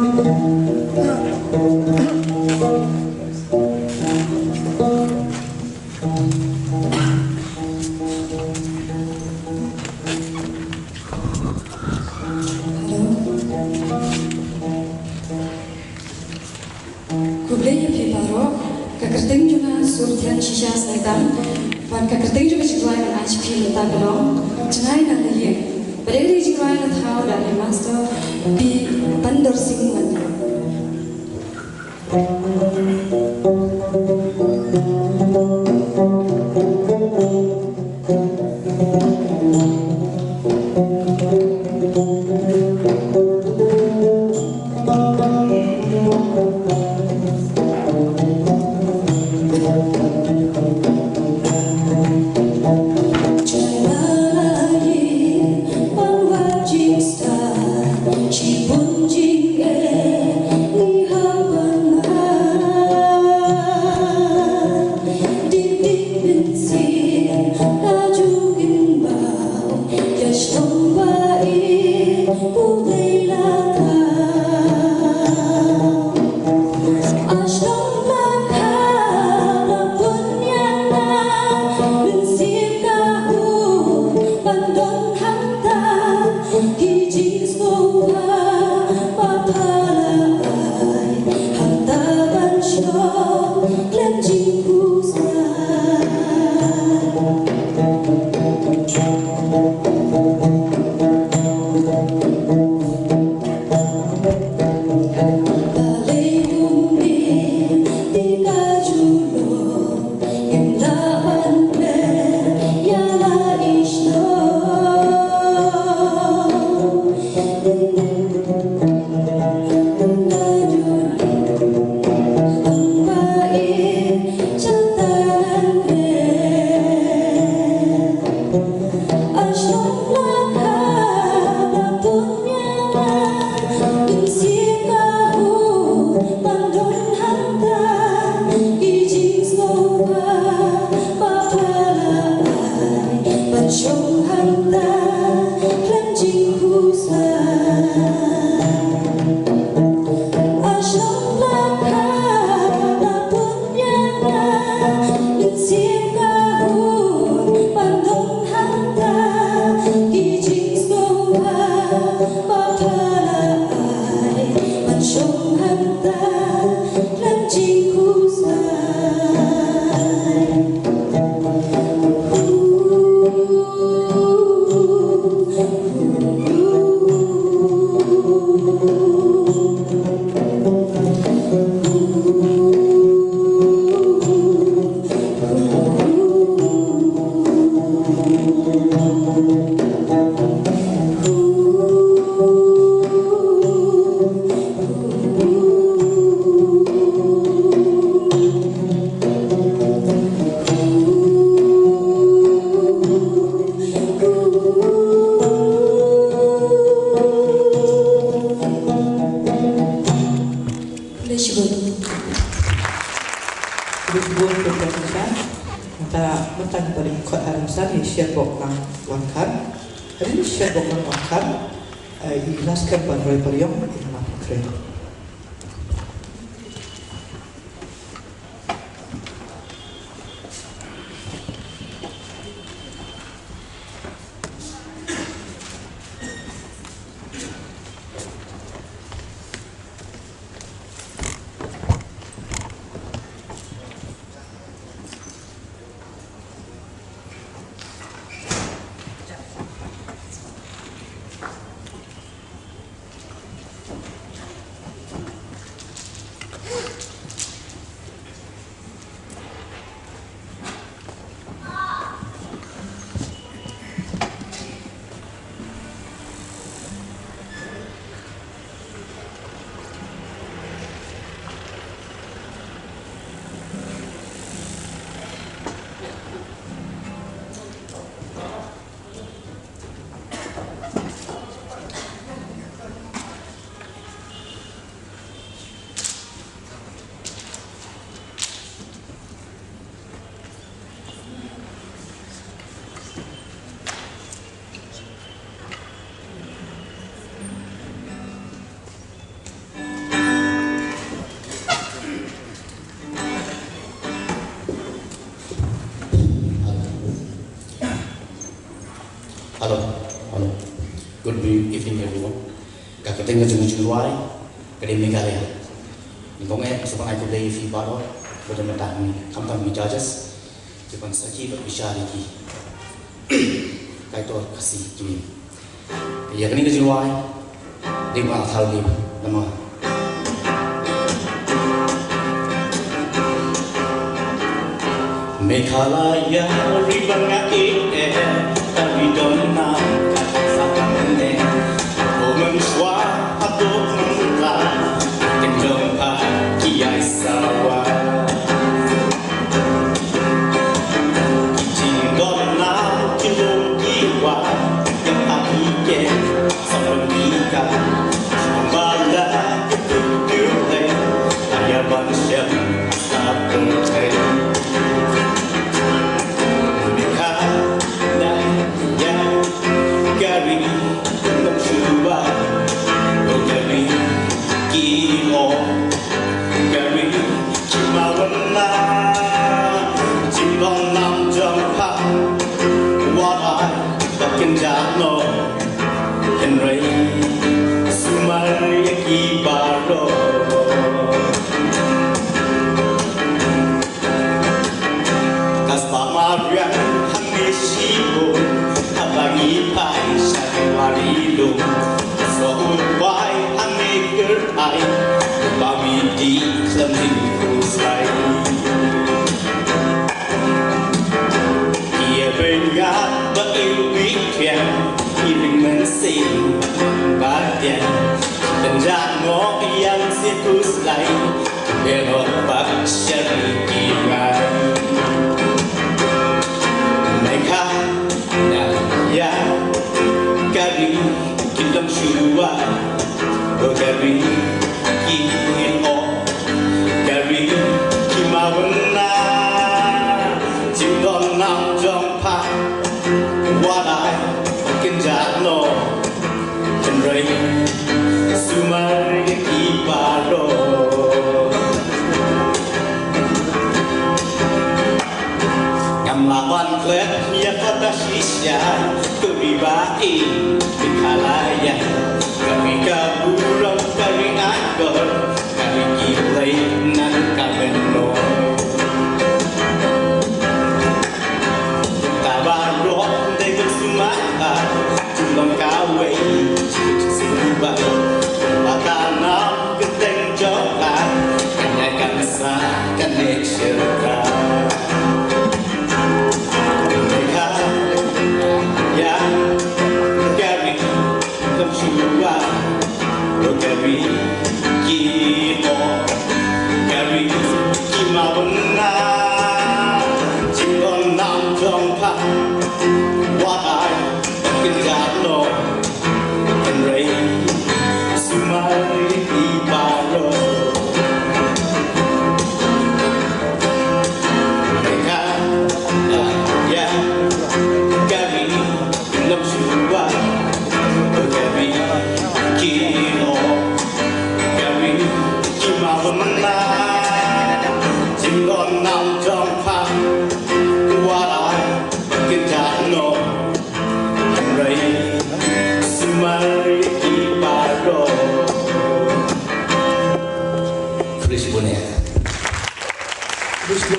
Kublenya piparo, kakerteng juga surtian shisha saitam, pan kakerteng juga ciklai dan HP letak belong, cenai nak lagi. Pada ini ciklai nak tahu dari master di Bandar Singman. evening everyone. Kakak tengah jumpa ke MEghalaya. Ingkongnya sebagai aku dari Fibaro, berdemetan ni, kampung mi judges, jepang saki berbisar lagi. Kaitor khasi kini. Ya kini kejumpa, dengan hal ni nama. MEghalaya ribanga tapi dona kata sakane komen swa atau mentah kendong kiai sawa dona kendong kiwa yang hati ke sama kita sambala itu dulu ayah bangsa sabun Shillong Nam Jong Pa, what I fucking know, Henry Sumariki Baro. Kaspa Maria Hamishibo, Abagi Pai Shariwarido, so why I make her eye, Bobby D. Something goes like. Bagian penjago yang situs lain berobat syarikat mereka ya kari kita syua kari kino kari kimawena Shillong Nam Jong Pa wadai kenjano Henry Sumariki Baro Ngam lawan klet ya kota sisya Kuribai MEghalaya Kami kaburang kami agor Kami kilay nan kameno Tabarok dengan sumaka Tulong kaway Subay Matanam Genteng Jokan Kanya kansa Kanya syurga MEghalaya Gari Kamsyua Gari Kino Gari Kimawena Shillong Nam Jong Pa Wadai Kenjano Henry Sumariki Baro MEghalaya Gari Kamsyua Gari Kino Gari Kimawena Shillong Nam Jong Pa Wadai Kenjano Henry Sumariki Baro Chris Bonnet. Terus dia